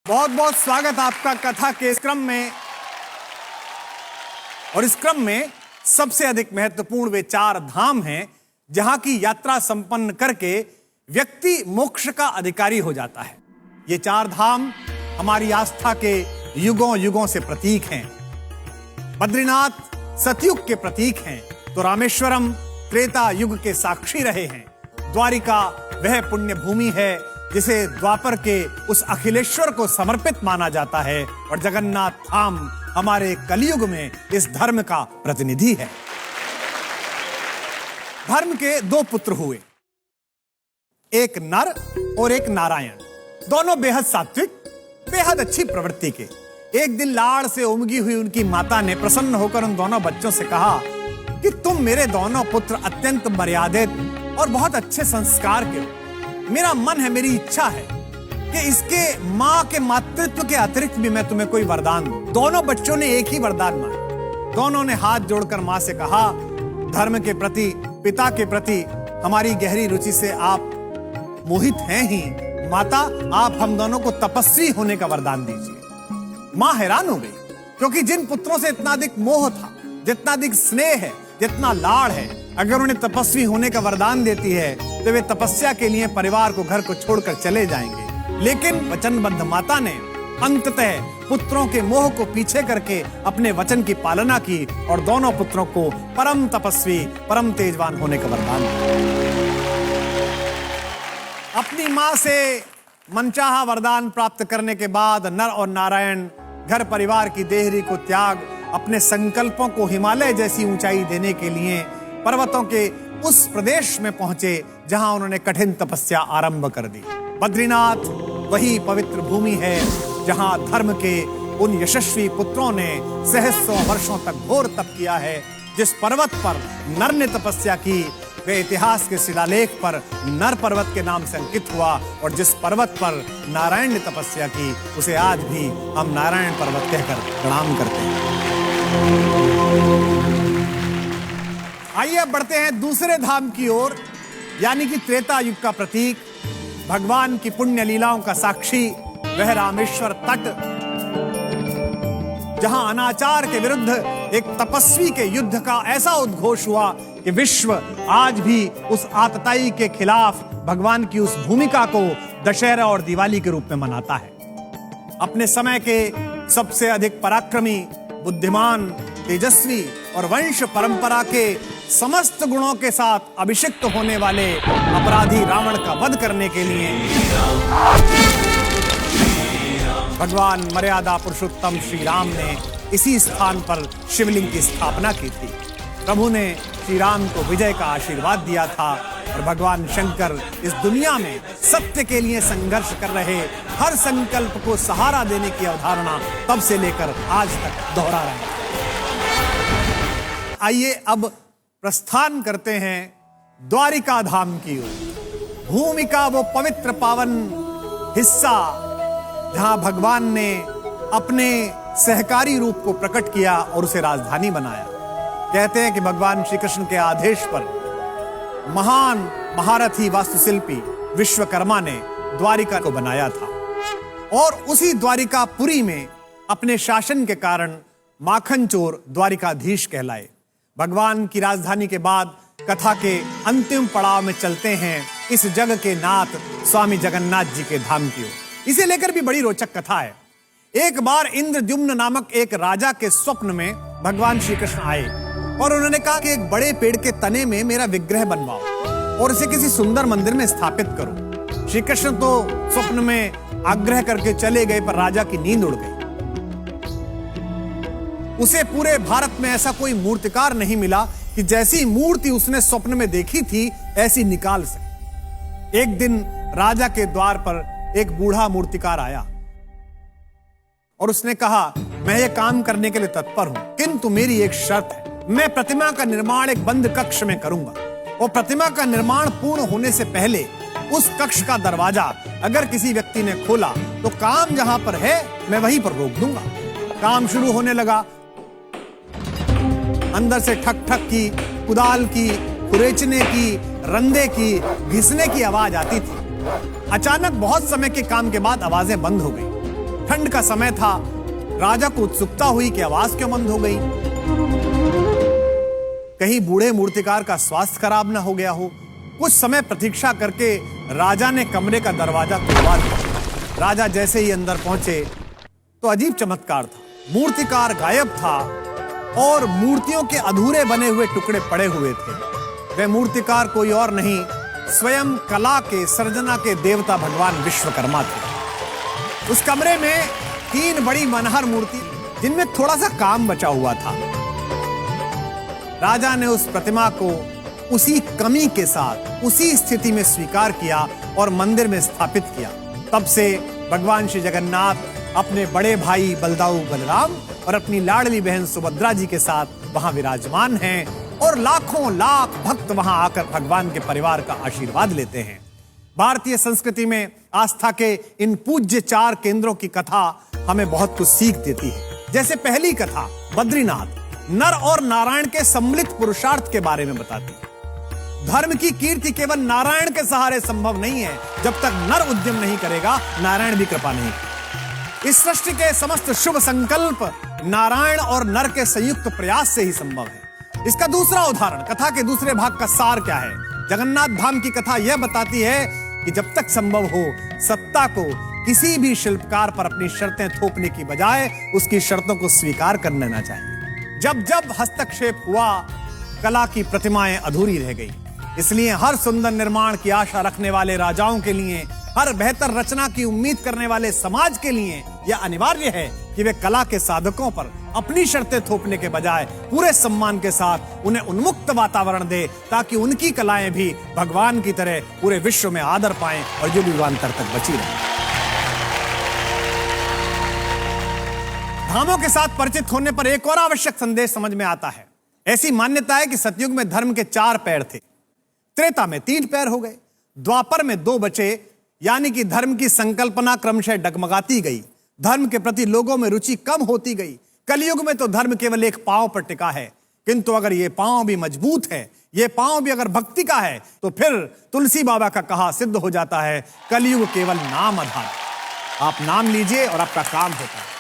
बहुत बहुत स्वागत आपका कथा के इस क्रम में। और इस क्रम में सबसे अधिक महत्वपूर्ण वे 4 धाम हैं जहां की यात्रा संपन्न करके व्यक्ति मोक्ष का अधिकारी हो जाता है। ये 4 धाम हमारी आस्था के युगों युगों से प्रतीक हैं। बद्रीनाथ सतयुग के प्रतीक हैं तो रामेश्वरम त्रेता युग के साक्षी रहे हैं। द्वारिका वह पुण्य भूमि है जिसे द्वापर के उस अखिलेश्वर को समर्पित माना जाता है और जगन्नाथ धाम हमारे कलयुग में इस धर्म का प्रतिनिधि है। धर्म के 2 पुत्र हुए, एक नर और एक नारायण। दोनों बेहद सात्विक, बेहद अच्छी प्रवृत्ति के। एक दिन लाड़ से उमगी हुई उनकी माता ने प्रसन्न होकर उन दोनों बच्चों से कहा कि तुम मेरे दोनों पुत्र अत्यंत मर्यादित और बहुत अच्छे संस्कार के हो। मेरा मन है, मेरी इच्छा है कि इसके मां के मातृत्व के अतिरिक्त भी मैं तुम्हें कोई वरदान दूं। दोनों बच्चों ने एक ही वरदान मांगा। दोनों ने हाथ जोड़कर मां से कहा, धर्म के प्रति, पिता के प्रति हमारी गहरी रुचि से आप मोहित हैं ही। माता, आप हम दोनों को तपस्वी होने का वरदान दीजिए। मां हैरान हो गई क्योंकि जिन पुत्रों से इतना अधिक मोह था, जितना अधिक स्नेह है, जितना लाड़ है, अगर उन्हें तपस्वी होने का वरदान देती है तो वे तपस्या के लिए परिवार को, घर को छोड़कर चले जाएंगे। लेकिन वचनबद्ध माता ने अंततः पुत्रों के मोह को पीछे करके अपने वचन की पालना की और दोनों पुत्रों को परम तपस्वी, परम तेजवान होने का वरदान दिया। अपनी मां से मनचाहा वरदान प्राप्त करने के बाद नर और नारायण घर परिवार की देहरी को त्याग अपने संकल्पों को हिमालय जैसी ऊंचाई देने के लिए पर्वतों के उस प्रदेश में पहुंचे जहां उन्होंने कठिन तपस्या आरंभ कर दी। बद्रीनाथ वही पवित्र भूमि है जहां धर्म के उन यशस्वी पुत्रों ने सहस्रों वर्षों तक घोर तप किया है। जिस पर्वत पर नर ने तपस्या की वे इतिहास के शिलालेख पर नर पर्वत के नाम से अंकित हुआ और जिस पर्वत पर नारायण ने तपस्या की उसे आज भी हम नारायण पर्वत कहकर प्रणाम करते हैं। आइए अब बढ़ते हैं दूसरे धाम की ओर, यानी कि त्रेता युग का प्रतीक, भगवान की पुण्य लीलाओं का साक्षी वह रामेश्वर तट, जहां अनाचार के विरुद्ध एक तपस्वी के युद्ध का ऐसा उद्घोष हुआ कि विश्व आज भी उस आतताई के खिलाफ भगवान की उस भूमिका को दशहरा और दिवाली के रूप में मनाता है। अपने समय के सबसे अधिक पराक्रमी, बुद्धिमान, तेजस्वी और वंश परंपरा के समस्त गुणों के साथ अभिषिक्त होने वाले अपराधी रावण का वध करने के लिए भगवान मर्यादा पुरुषोत्तम श्री राम ने इसी स्थान पर शिवलिंग की स्थापना की थी। प्रभु ने श्री राम को विजय का आशीर्वाद दिया था और भगवान शंकर इस दुनिया में सत्य के लिए संघर्ष कर रहे हर संकल्प को सहारा देने की अवधारणा तब से लेकर आज तक दोहरा रहे हैं। आइए अब प्रस्थान करते हैं द्वारिका धाम की ओर। भूमि का वो पवित्र पावन हिस्सा जहां भगवान ने अपने सहकारी रूप को प्रकट किया और उसे राजधानी बनाया। कहते हैं कि भगवान श्री कृष्ण के आदेश पर महान महारथी वास्तुशिल्पी विश्वकर्मा ने द्वारिका को बनाया था और उसी द्वारिकापुरी में अपने शासन के कारण माखन चोर द्वारिकाधीश कहलाए। भगवान की राजधानी के बाद कथा के अंतिम पड़ाव में चलते हैं इस जग के नाथ स्वामी जगन्नाथ जी के धाम की ओर। इसे लेकर भी बड़ी रोचक कथा है। एक बार इंद्रद्युम्न नामक एक राजा के स्वप्न में भगवान श्री कृष्ण आए और उन्होंने कहा कि एक बड़े पेड़ के तने में मेरा विग्रह बनवाओ और इसे किसी सुंदर मंदिर में स्थापित करो। श्री कृष्ण तो स्वप्न में आग्रह करके चले गए पर राजा की नींद उड़ गई। उसे पूरे भारत में ऐसा कोई मूर्तिकार नहीं मिला कि जैसी मूर्ति उसने स्वप्न में देखी थी ऐसी निकाल सके। एक दिन राजा के द्वार पर एक बूढ़ा मूर्तिकार आया और उसने कहा, मैं ये काम करने के लिए तत्पर हूं, किंतु मेरी एक शर्त है। मैं प्रतिमा का निर्माण एक बंद कक्ष में करूंगा और प्रतिमा का निर्माण पूर्ण होने से पहले उस कक्ष का दरवाजा अगर किसी व्यक्ति ने खोला तो काम जहां पर है मैं वहीं पर रोक दूंगा। काम शुरू होने लगा। अंदर से ठक ठक की, कुदाल की, खुरेचने की, रंदे की, घिसने की आवाज आती थी। अचानक बहुत समय के काम के बाद आवाजें बंद हो गई। ठंड का समय था। राजा को उत्सुकता हुई कि आवाज क्यों बंद हो गई। कहीं बूढ़े मूर्तिकार का स्वास्थ्य खराब ना हो गया हो। कुछ समय प्रतीक्षा करके राजा ने कमरे का दरवाजा खुलवा दिया। राजा जैसे ही अंदर पहुंचे तो अजीब चमत्कार था। मूर्तिकार गायब था और मूर्तियों के अधूरे बने हुए टुकड़े पड़े हुए थे। वह मूर्तिकार कोई और नहीं, स्वयं कला के सर्जना के देवता भगवान विश्वकर्मा थे। उस कमरे में 3 बड़ी मनहर मूर्ति, जिनमें थोड़ा सा काम बचा हुआ था। राजा ने उस प्रतिमा को उसी कमी के साथ उसी स्थिति में स्वीकार किया और मंदिर में स्थापित किया। तब से भगवान श्री जगन्नाथ अपने बड़े भाई बलदाऊ बलराम और अपनी लाडली बहन सुभद्रा जी के साथ वहां विराजमान हैं और लाखों लाख भक्त वहां आकर भगवान के परिवार का आशीर्वाद लेते हैं। भारतीय संस्कृति में आस्था के इन पूज्य 4 केंद्रों की कथा हमें बहुत कुछ सीख देती है। जैसे पहली कथा बद्रीनाथ नर और नारायण के सम्मिलित पुरुषार्थ के बारे में बताती है। धर्म की कीर्ति केवल नारायण के सहारे संभव नहीं है। जब तक नर उद्यम नहीं करेगा, नारायण भी कृपा नहीं करेगा। इस सृष्टि के समस्त शुभ संकल्प नारायण और नर के संयुक्त प्रयास से ही संभव है। इसका दूसरा उदाहरण, कथा के दूसरे भाग का सार क्या है? जगन्नाथ धाम की कथा यह बताती है कि जब तक संभव हो, सत्ता को किसी भी शिल्पकार पर अपनी शर्तें थोपने की बजाय उसकी शर्तों को स्वीकार कर लेना चाहिए। जब जब हस्तक्षेप हुआ, कला की प्रतिमाएं अधूरी रह गई। इसलिए हर सुंदर निर्माण की आशा रखने वाले राजाओं के लिए, हर बेहतर रचना की उम्मीद करने वाले समाज के लिए यह अनिवार्य है कि वे कला के साधकों पर अपनी शर्तें थोपने के बजाय पूरे सम्मान के साथ उन्हें उन्मुक्त वातावरण दे, ताकि उनकी कलाएं भी भगवान की तरह पूरे विश्व में आदर पाएं और युग युगांतर तक बची रहें। धामों के साथ परिचित होने पर एक और आवश्यक संदेश समझ में आता है। ऐसी मान्यता है कि सतयुग में धर्म के 4 पैर थे, त्रेता में 3 पैर हो गए, द्वापर में 2 बचे, यानी कि धर्म की संकल्पना क्रमशः डगमगाती गई। धर्म के प्रति लोगों में रुचि कम होती गई। कलयुग में तो धर्म केवल एक पांव पर टिका है, किंतु अगर ये पांव भी मजबूत है, ये पांव भी अगर भक्ति का है, तो फिर तुलसी बाबा का कहा सिद्ध हो जाता है, कलयुग केवल नाम आधार। आप नाम लीजिए और आपका काम होता है।